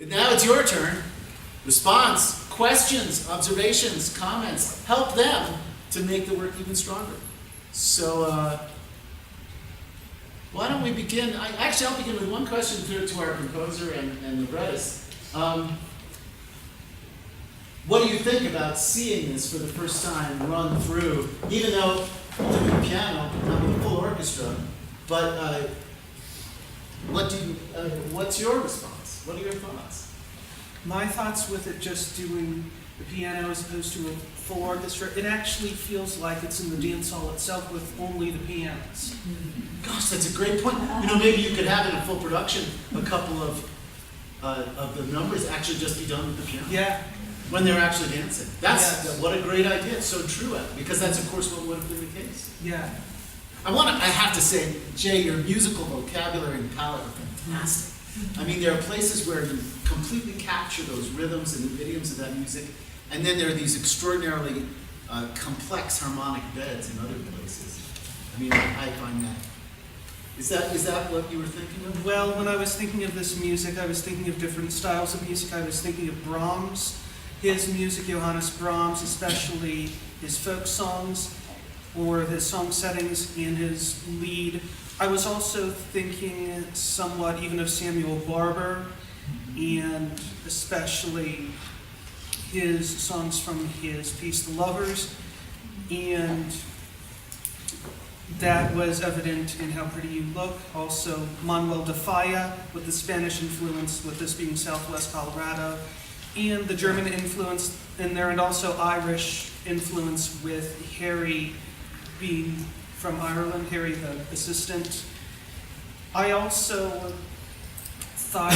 Now it's your turn. Response, questions, observations, comments. Help them to make the work even stronger. So, why don't we begin? I'll begin with one question to our composer and librettist. What do you think about seeing this for the first time run through, even though with the piano, not with a full orchestra, but what's your response? What are your thoughts? My thoughts with it just doing the piano as opposed to a full orchestra, it actually feels like it's in the dance hall itself with only the pianos. Gosh, that's a great point. Maybe you could have in a full production a couple of the numbers actually just be done with the piano. Yeah. When they're actually dancing. What a great idea. It's so true, because that's of course what would have been the case. Yeah. I have to say, Jay, your musical vocabulary and palette are fantastic. I mean, there are places where you completely capture those rhythms and idioms of that music, and then there are these extraordinarily complex harmonic beds in other places. I mean, I find that. Is that what you were thinking of? Well, when I was thinking of this music, I was thinking of different styles of music. I was thinking of Brahms, his music, Johannes Brahms, especially his folk songs, or his song settings and his lead. I was also thinking somewhat even of Samuel Barber, and especially his songs from his piece, The Lovers, and that was evident in How Pretty You Look. Also, Manuel de Falla, with the Spanish influence, with this being Southwest Colorado, and the German influence in there, and also Irish influence with Harry being from Ireland, Harry the assistant. I also thought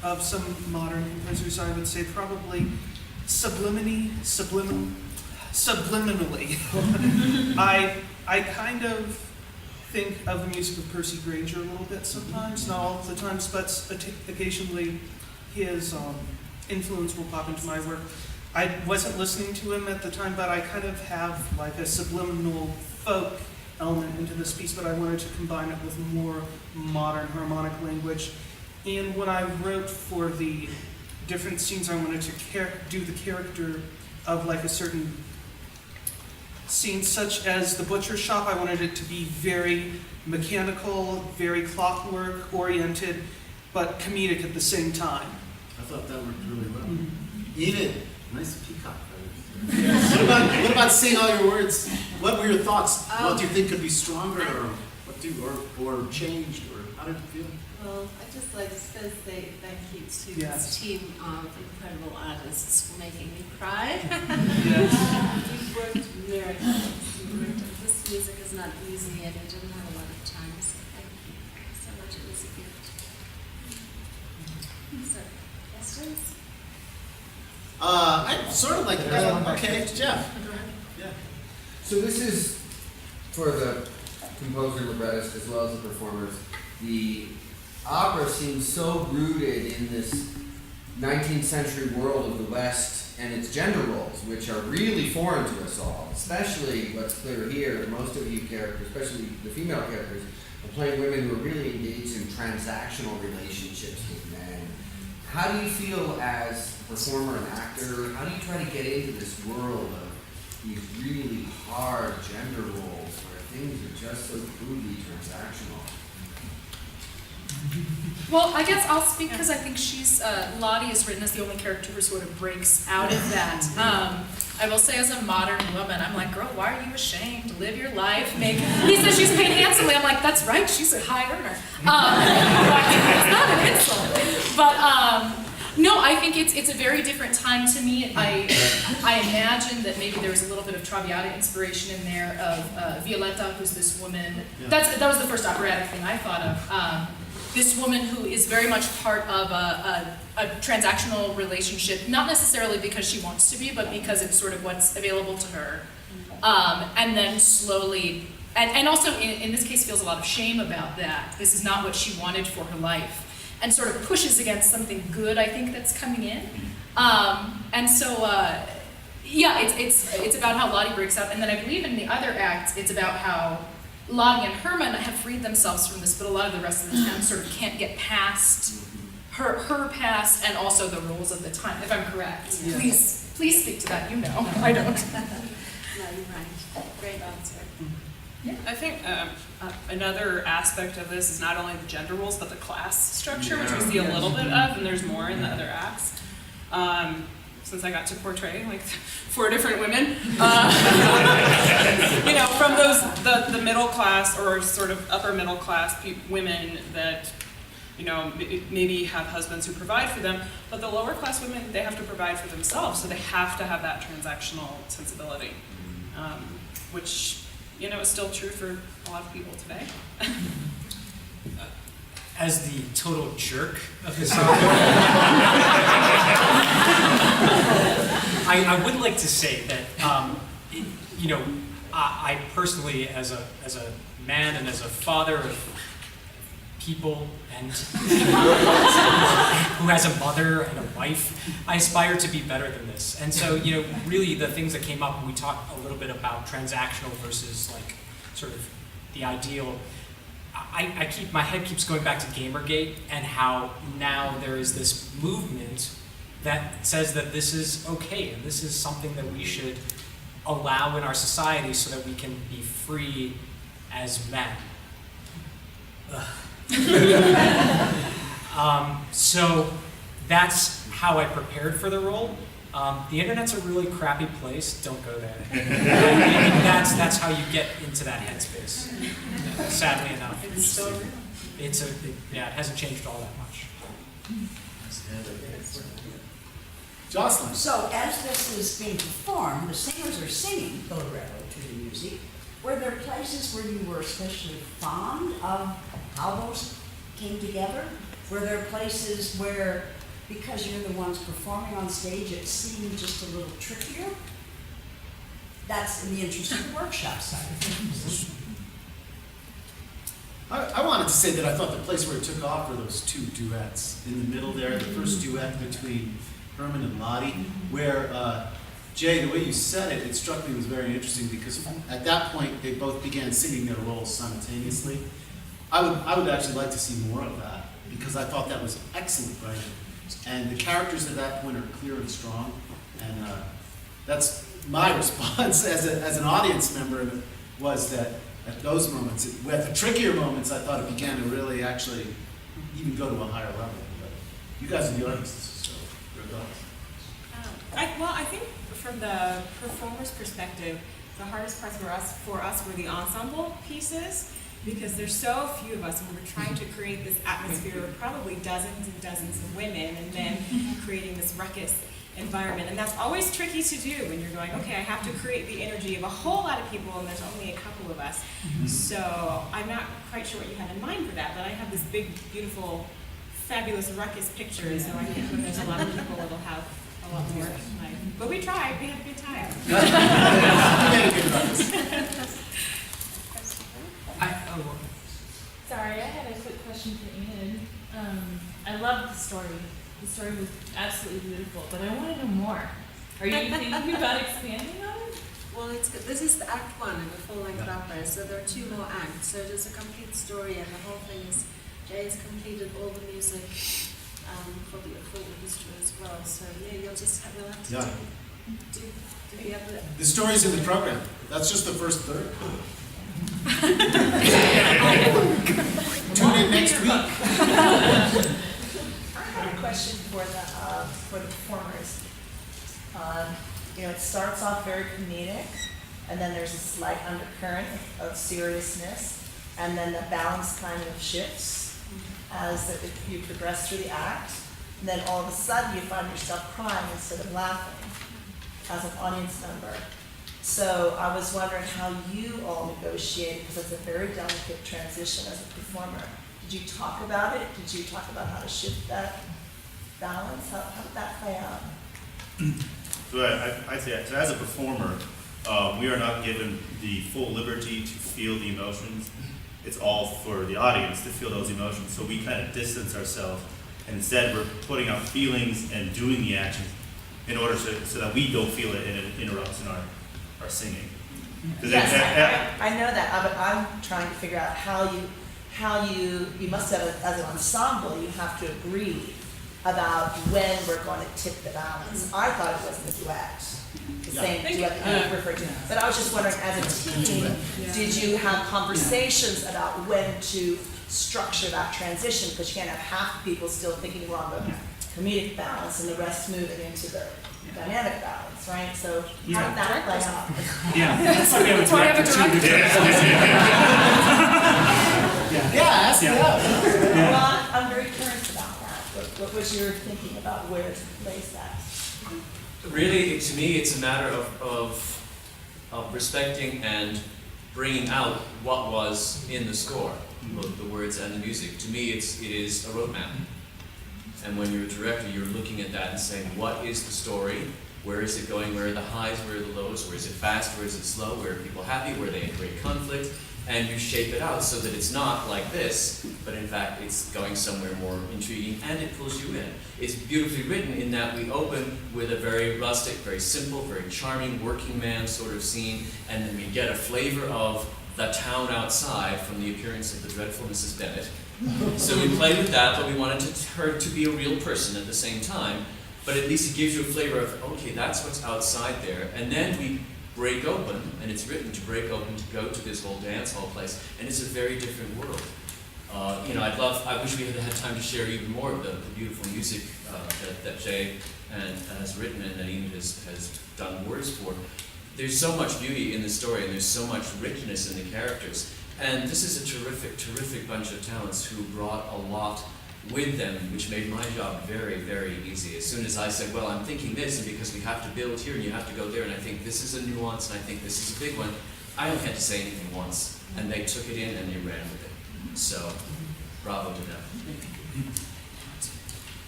of some modern composers. I would say probably subliminally. I kind of think of the music of Percy Grainger a little bit sometimes, not all the times, but occasionally his influence will pop into my work. I wasn't listening to him at the time, but I kind of have like a subliminal folk element into this piece, but I wanted to combine it with more modern harmonic language. And when I wrote for the different scenes, I wanted to do the character of like a certain scene, such as the butcher shop. I wanted it to be very mechanical, very clockwork oriented, but comedic at the same time. I thought that worked really well. Mm-hmm. Enid, nice peacock feathers. What about saying all your words? What were your thoughts? What do you think could be stronger, or changed, or how did you feel? Well, I just like to say thank you to this team of incredible artists for making me cry. You've worked very hard. This music is not easy, and it didn't have a lot of time, so thank you so much. It was a gift. So, questions? I sort of like that. Okay, Jeff. Go ahead. Yeah. So this is for the composer, librettist, as well as the performers. The opera seems so rooted in this 19th century world of the West and its gender roles, which are really foreign to us all, especially what's clear here. Most of you characters, especially the female characters, are playing women who are really engaged in transactional relationships with men. How do you feel as a performer and actor? How do you try to get into this world of these really hard gender roles where things are just so crudely transactional? Well, I guess I'll speak because I think Lottie is written as the only character who sort of breaks out of that. I will say as a modern woman, I'm like, girl, why are you ashamed to live your life? He says she's paid handsomely. I'm like, that's right, she's a high earner. It's not an insult. But no, I think it's a very different time to me. I imagine that maybe there's a little bit of Traviata inspiration in there of Violetta, who's this woman. That was the first operatic thing I thought of. This woman who is very much part of a transactional relationship, not necessarily because she wants to be, but because it's sort of what's available to her. And then slowly, and also in this case feels a lot of shame about that. This is not what she wanted for her life. And sort of pushes against something good, I think, that's coming in. And so, yeah, it's about how Lottie breaks out. And then I believe in the other act, it's about how Lottie and Herman have freed themselves from this, but a lot of the rest of the town sort of can't get past her past and also the roles of the time, if I'm correct. Yeah. Please speak to that, you know, I don't. No, you're right. Great answer. I think another aspect of this is not only the gender roles, but the class structure, which we see a little bit of, and there's more in the other acts. Since I got to portray like 4 different women, you know, from the middle class or sort of upper middle class women that, you know, maybe have husbands who provide for them, but the lower class women, they have to provide for themselves, so they have to have that transactional sensibility, which, you know, is still true for a lot of people today. As the total jerk of this I would like to say that, you know, I personally, as a man and as a father of people and who has a mother and a wife, I aspire to be better than this. And so, you know, really the things that came up when we talked a little bit about transactional versus like sort of the ideal, my head keeps going back to Gamergate and how now there is this movement that says that this is okay and this is something that we should allow in our society so that we can be free as men. So that's how I prepared for the role. The internet's a really crappy place. Don't go there. And that's how you get into that headspace. Sadly enough, It's still real. it hasn't changed all that much. Jocelyn? So as this is being performed, the singers are singing Colorado to the music. Were there places where you were especially fond of how those came together? Were there places where, because you're the ones performing on stage, it seemed just a little trickier? That's in the interest of the workshop side of things. I wanted to say that I thought the place where it took off were those 2 duets in the middle there. The first duet between Herman and Lottie, where Jay, the way you said it, it struck me was very interesting because at that point they both began singing their roles simultaneously. I would actually like to see more of that because I thought that was excellent writing. And the characters at that point are clear and strong, and that's my response as an audience member was that at those moments, at the trickier moments, I thought it began to really actually even go to a higher level. But you guys are the artists, so your thoughts. I think from the performer's perspective, the hardest parts for us were the ensemble pieces, because there's so few of us, and we're trying to create this atmosphere of probably dozens and dozens of women, and then creating this ruckus environment. And that's always tricky to do when you're going, okay, I have to create the energy of a whole lot of people, and there's only a couple of us. So I'm not quite sure what you have in mind for that, but I have this big, beautiful, fabulous ruckus picture, so I think when there's a lot of people, it'll have a lot more time. But we tried, we had a good time. You made a good ruckus. Sorry, I had a quick question for Ian. I loved the story. The story was absolutely beautiful, but I want to know more. Are you thinking about expanding on it? Well, this is the act 1 of the full-length opera, so there are 2 more acts. So it is a complete story, and the whole thing is Jay has completed all the music for the full orchestra as well. So yeah, we'll have to do the other. The story's in the program. That's just the first third. Tune in next week. I have a question for the performers. It starts off very comedic, and then there's a slight undercurrent of seriousness, and then the balance kind of shifts as you progress through the act, and then all of a sudden you find yourself crying instead of laughing as an audience member. So I was wondering how you all negotiate, because it's a very delicate transition as a performer. Did you talk about it? Did you talk about how to shift that balance? How did that play out? So I'd say, so as a performer, we are not given the full liberty to feel the emotions. It's all for the audience to feel those emotions. So we kind of distance ourselves, and instead we're putting out feelings and doing the actions in order so that we don't feel it and it interrupts in our singing. Yes, I know that, but I'm trying to figure out how you must have, as an ensemble, you have to agree about when we're going to tip the balance. I thought it was in the duet, the same duet that you referred to. But I was just wondering, as a team, did you have conversations about when to structure that transition? Because you can't have half the people still thinking we're on the comedic balance and the rest moving into the dynamic balance, right? So how did that play out? That's why we have a director. Well, I'm very curious about that. What was your thinking about where to place that? Really, to me, it's a matter of respecting and bringing out what was in the score, both the words and the music. To me, it is a roadmap. And when you're a director, you're looking at that and saying, what is the story? Where is it going? Where are the highs? Where are the lows? Where is it fast? Where is it slow? Where are people happy? Where are they in great conflict? And you shape it out so that it's not like this, but in fact it's going somewhere more intriguing, and it pulls you in. It's beautifully written in that we open with a very rustic, very simple, very charming working man sort of scene, and then we get a flavor of the town outside from the appearance of the dreadful Mrs. Bennet. So we played with that, but we wanted her to be a real person at the same time, but at least it gives you a flavor of, okay, that's what's outside there, and then we break open, and it's written to break open to go to this whole dance hall place, and it's a very different world. I wish we had had time to share even more of the beautiful music that Jay has written and that Enid has done words for. There's so much beauty in the story, and there's so much richness in the characters, and this is a terrific, terrific bunch of talents who brought a lot with them, which made my job very, very easy. As soon as I said, well, I'm thinking this, and because we have to build here and you have to go there, and I think this is a nuance, and I think this is a big one, I only had to say anything once, and they took it in and they ran with it. So, bravo to them.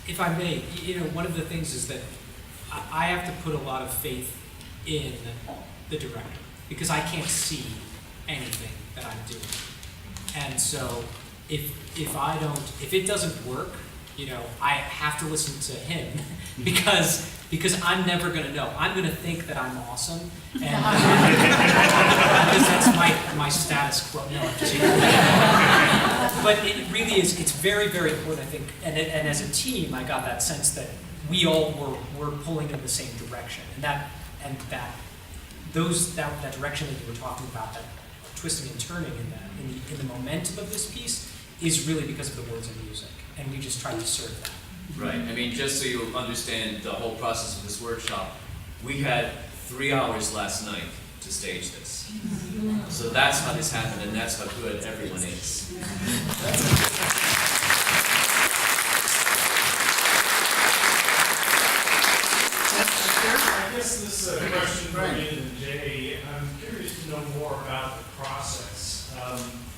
If I may, one of the things is that I have to put a lot of faith in the director, because I can't see anything that I'm doing. And so, if it doesn't work, I have to listen to him because I'm never going to know. I'm going to think that I'm awesome, and because that's my status quo. No, I'm just kidding. But it really is. It's very, very important, I think. And as a team, I got that sense that we all were pulling in the same direction, and that direction that you were talking about, that twisting and turning in the momentum of this piece, is really because of the words and music, and we just tried to serve that. Right, I mean, just so you'll understand the whole process of this workshop, we had 3 hours last night to stage this. So that's how this happened, and that's how good everyone is. I guess this is a question for Ian and Jay. I'm curious to know more about the process.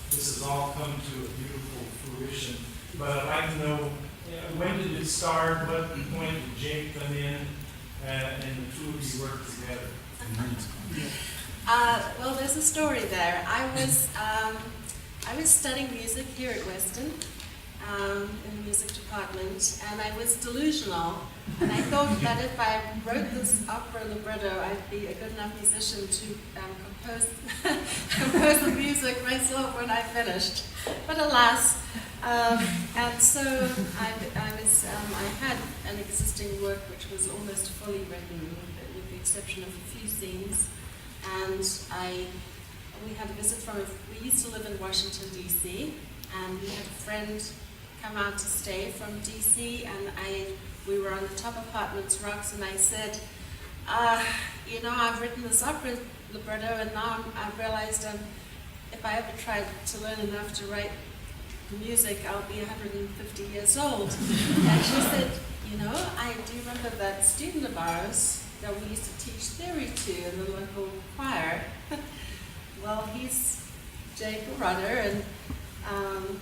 This has all come to a beautiful fruition, but I'd like to know, when did it start? What point did Jake come in, and the two of you work together? Well, there's a story there. I was studying music here at Western in the music department, and I was delusional. And I thought that if I wrote this opera libretto, I'd be a good enough musician to compose the music myself when I finished. But alas, and so I had an existing work which was almost fully written, with the exception of a few scenes. And we had a visit we used to live in Washington, D.C., and we had a friend come out to stay from D.C., and we were on the top of Hartman's Rocks, and I said, I've written this opera libretto, and now I've realized if I ever tried to learn enough to write the music, I'll be 150 years old. And she said, I do remember that student of ours that we used to teach theory to in the local choir. Well, he's Jay Carruthers, and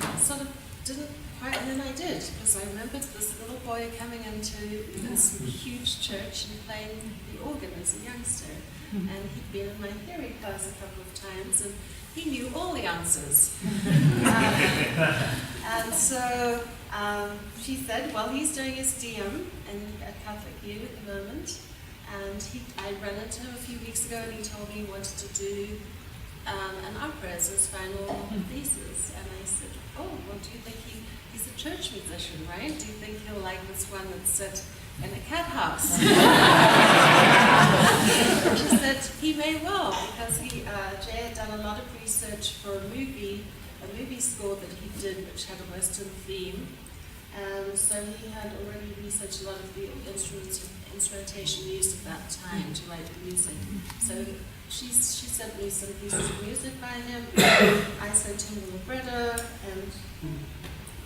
I sort of didn't quite, and then I did, because I remembered this little boy coming into this huge church and playing the organ as a youngster. And he'd been in my theory class a couple of times, and he knew all the answers. And so she said, well, he's doing his DM at Catholic U at the moment, and I ran into him a few weeks ago, and he told me he wanted to do an opera as his final thesis. And I said, oh, well, do you think he's a church musician, right? Do you think he'll like this one that's set in a cat house? She said he may well, because Jay had done a lot of research for a movie score that he did, which had a Western theme. And so he had already researched a lot of the instrumentation used at that time to write the music. So she sent me some pieces of music by him. I sent him the libretto, and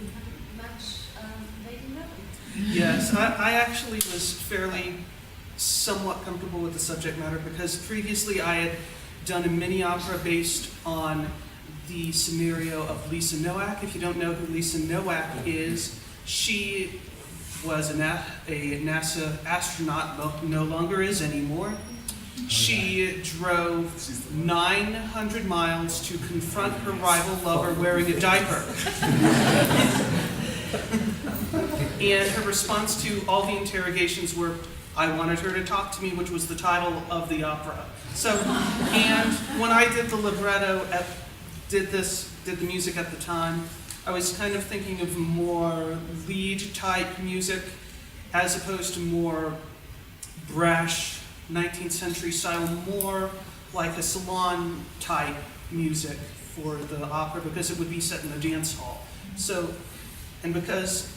we haven't much made in heaven. Yes, I actually was fairly somewhat comfortable with the subject matter because previously I had done a mini opera based on the scenario of Lisa Nowak. If you don't know who Lisa Nowak is, she was a NASA astronaut, no longer is anymore. She drove 900 miles to confront her rival lover wearing a diaper. And her response to all the interrogations were, I wanted her to talk to me, which was the title of the opera. So, and when I did the libretto, did the music at the time, I was kind of thinking of more lead type music as opposed to more brash 19th century style, more like a salon type music for the opera because it would be set in a dance hall. So, and because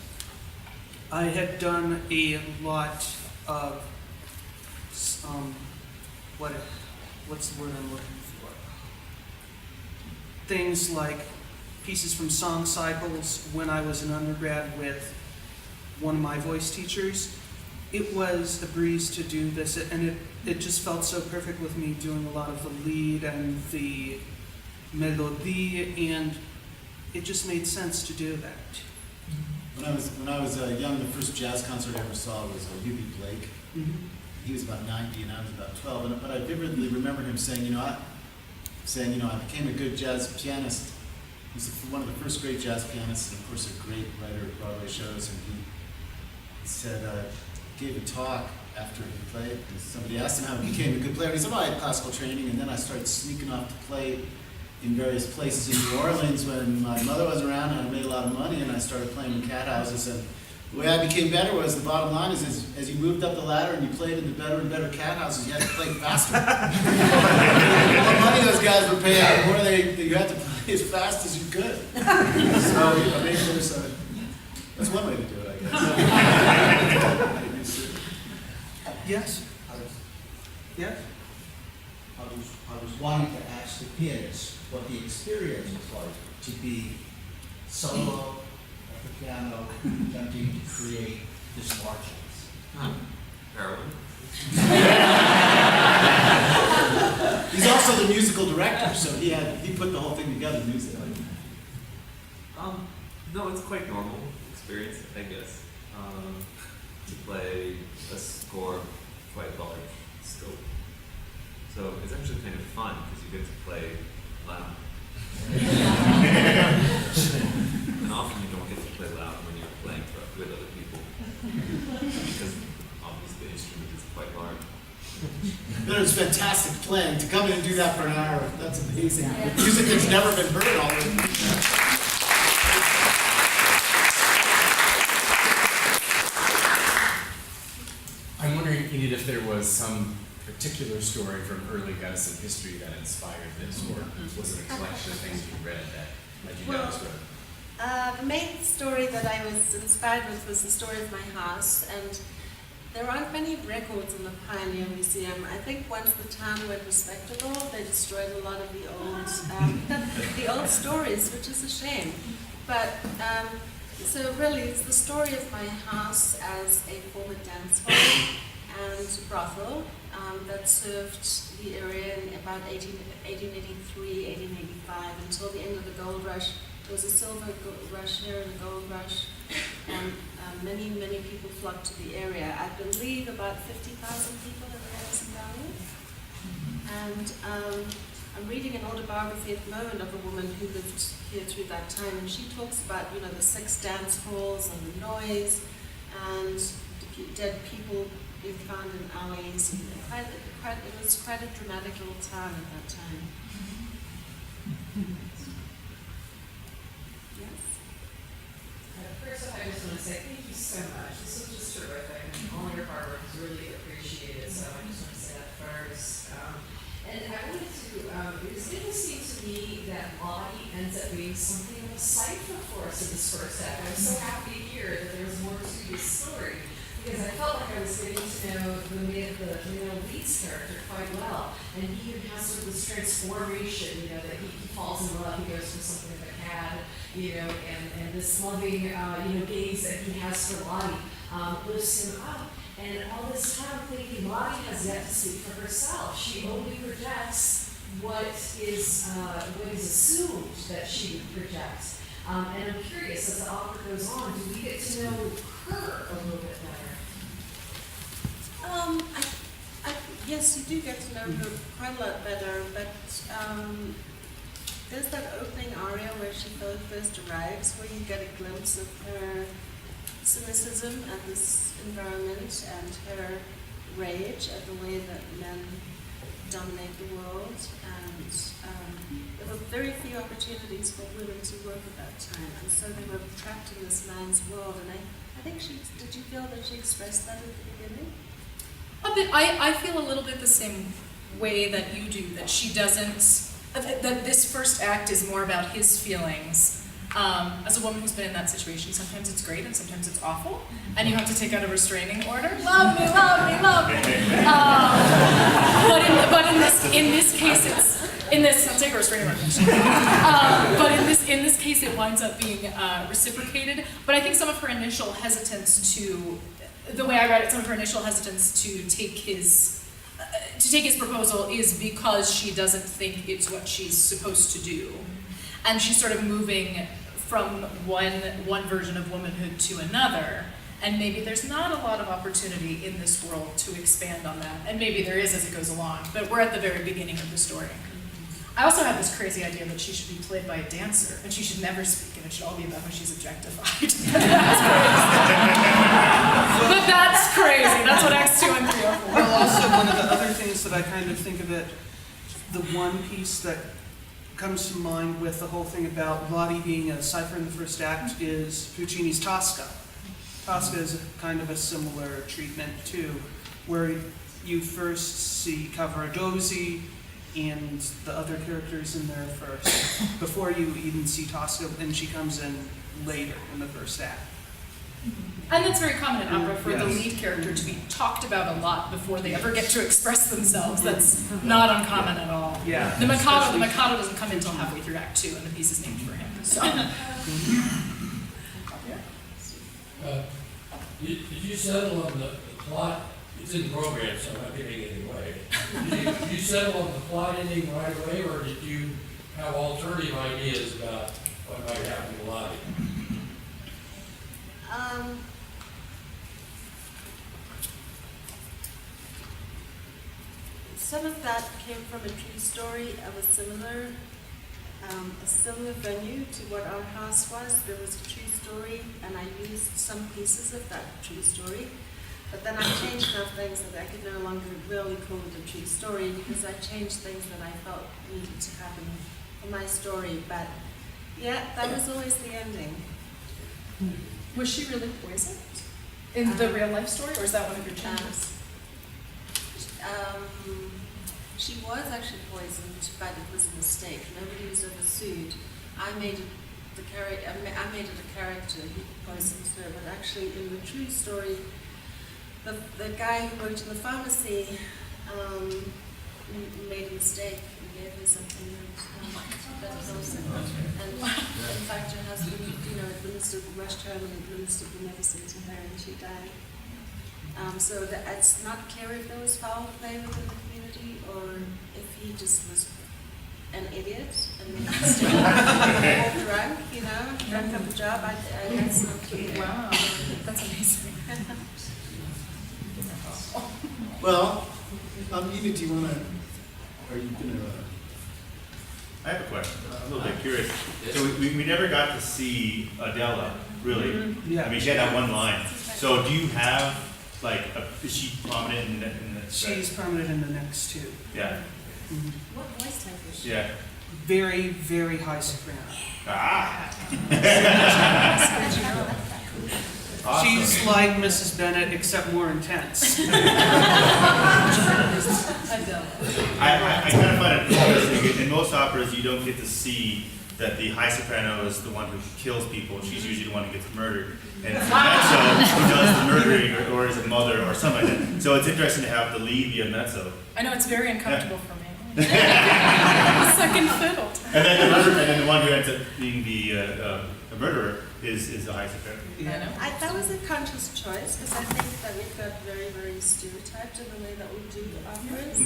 I had done a lot of, what's the word I'm looking for? Things like pieces from song cycles when I was an undergrad with one of my voice teachers. It was a breeze to do this, and it just felt so perfect with me doing a lot of the lead and the melody, and it just made sense to do that. When I was young, the first jazz concert I ever saw was U.B. Blake. Mm-hmm. He was about 90 and I was about 12. But I vividly remember him saying, I became a good jazz pianist. He was one of the first great jazz pianists, and of course a great writer of Broadway shows. And he said, gave a talk after he played, and somebody asked him how he became a good player. And he said, I had classical training, and then I started sneaking off to play in various places in New Orleans when my mother was around, and I made a lot of money, and I started playing in cat houses. And the way I became better was, the bottom line is as you moved up the ladder and you played in the better and better cat houses, you had to play faster. The more money those guys were paying, the more you had to play as fast as you could. So, that's one way to do it, I guess. Yes? Yes? I was wanting to ask the pianist what the experience was like to be solo at the piano, attempting to create this marches. Heroin. He's also the musical director, so he put the whole thing together musically. No, it's quite normal experience, I guess, to play a score quite large scope. So it's actually kind of fun because you get to play loud. And often you don't get to play loud when you're playing with other people because obviously the instrument is quite large. But it was fantastic playing. To come in and do that for an hour, that's amazing. Music that's never been heard already. I'm wondering, Enid, if there was some particular story from early Gunnison history that inspired this, or was it a collection of things you read that led you down this road? The main story that I was inspired with was the story of my house, and there aren't many records in the Pioneer Museum. I think once the town went respectable, they destroyed a lot of the old stories, which is a shame. But so really, it's the story of my house as a former dance hall and brothel that served the area in about 1883, 1885 until the end of the gold rush. There was a silver rush here and a gold rush, and many people flocked to the area. I believe about 50,000 people in the Madison Valley. And I'm reading an autobiography at the moment of a woman who lived here through that time, and she talks about, the 6 dance halls and the noise, and dead people being found in alleys. And it was quite a dramatic little town at that time. First off, I just want to say thank you so much. This was just terrific, and all your hard work is really appreciated. So I just want to say that first. And I wanted to. It was interesting to me that Lottie ends up being something of a cipher for us in this first act. I was so happy to hear that there was more to this story because I felt like I was getting to know the male lead's character quite well, and he even has sort of this transformation. That he falls in love, he goes from something of a cad. And this loving, gaze that he has for Lottie lifts him up. And all this time, I'm thinking Lottie has yet to speak for herself. She only projects what is assumed that she would project. And I'm curious, as the opera goes on, do we get to know her a little bit better? Yes, you do get to know her quite a lot better, but there's that opening aria where she first arrives, where you get a glimpse of her cynicism at this environment and her rage at the way that men dominate the world. And there were very few opportunities for women to work at that time, and so they were trapped in this man's world. And I think did you feel that she expressed that at the beginning? A bit. I feel a little bit the same way that you do, that she doesn't, that this first act is more about his feelings. As a woman who's been in that situation, sometimes it's great and sometimes it's awful, and you have to take out a restraining order. Love me, love me, love me. But in this case, I'll take a restraining order. But in this case, it winds up being reciprocated. But I think some of her initial hesitance the way I read it, some of her initial hesitance to take his proposal is because she doesn't think it's what she's supposed to do. And she's sort of moving from one version of womanhood to another. And maybe there's not a lot of opportunity in this world to expand on that. And maybe there is as it goes along, but we're at the very beginning of the story. I also have this crazy idea that she should be played by a dancer, and she should never speak, and it should all be about how she's objectified. But that's crazy. That's what Acts 2 and 3 are for. Well, also, one of the other things that I kind of think of it, the one piece that comes to mind with the whole thing about Lottie being a cipher in the first act is Puccini's Tosca. Tosca is kind of a similar treatment too, where you first see Cavaradossi and the other characters in there first, before you even see Tosca, and she comes in later in the first act. And that's very common in opera for the lead character to be talked about a lot before they ever get to express themselves. That's not uncommon at all. Yeah. The Mikado doesn't come in until halfway through Act 2, and the piece is named for him. So. Did you settle on the plot? It's in the program, so I'm not giving it away. Did you settle on the plot ending right away, or did you have alternative ideas about what might happen to Lottie? Some of that came from a true story of a similar venue to what our house was. There was a true story, and I used some pieces of that true story. But then I changed enough things that I could no longer really call it a true story, because I changed things that I felt needed to happen in my story. But yeah, that was always the ending. Was she really poisoned in the real life story, or is that one of your changes? She was actually poisoned, but it was a mistake. Nobody was ever sued. I made it a character who poisoned her, but actually in the true story, the guy who worked in the pharmacy made a mistake and gave her something that was also. And in fact, her husband, rushed her and administered the medicine to her, and she died. So that it's not clear if there was foul play within the community, or if he just was an idiot and made a mistake, or drunk, drunk up a job. That's not clear. Wow, that's amazing. Well, Eva, do you want to, are you going to? I have a question. I'm a little bit curious. So we never got to see Adela, really. Mm-hmm. Yeah. I mean, she had that one line. So do you have, is she prominent in the She's prominent in the next two. Yeah. Mm-hmm. What voice type is she? Yeah. very, very high soprano. Ah. She's like Mrs. Bennett, except more intense. I kind of find it interesting. In most operas, you don't get to see that the high soprano is the one who kills people. She's usually the one who gets murdered. And it's the mezzo who does the murdering or is a mother or something like that. So it's interesting to have the lead be a mezzo. I know, it's very uncomfortable for me. Second fiddle. And then the one who ends up being the murderer is the high soprano. That was a conscious choice, because I think that we've got very, very stereotyped in the way that we do operas.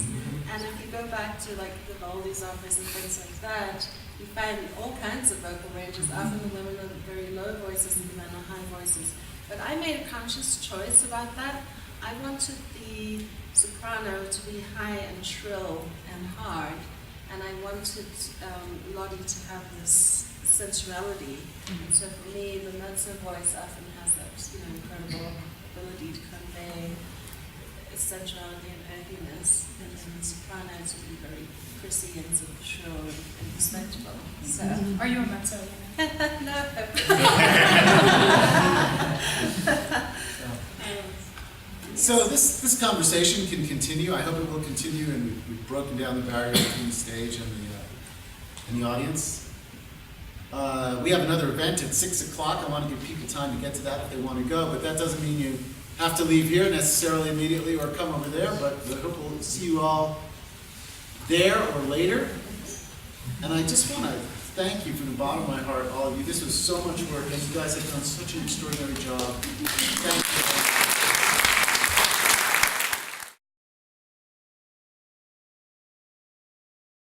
And if you go back to like the Vivaldi's operas and things like that, you find all kinds of vocal ranges. Often the women are very low voices and the men are high voices. But I made a conscious choice about that. I wanted the soprano to be high and shrill and hard, and I wanted Lottie to have this sensuality. And so for me, the mezzo voice often has that incredible ability to convey sensuality and earthiness, and then the soprano to be very prissy and sort of shrill and respectable. So, are you a mezzo? No. So this conversation can continue. I hope it will continue, and we've broken down the barrier between the stage and the audience. We have another event at 6 o'clock. I want to give people time to get to that if they want to go, but that doesn't mean you have to leave here necessarily immediately or come over there, but I hope we'll see you all there or later. And I just want to thank you from the bottom of my heart, all of you. This was so much work, and you guys have done such an extraordinary job. Thank you.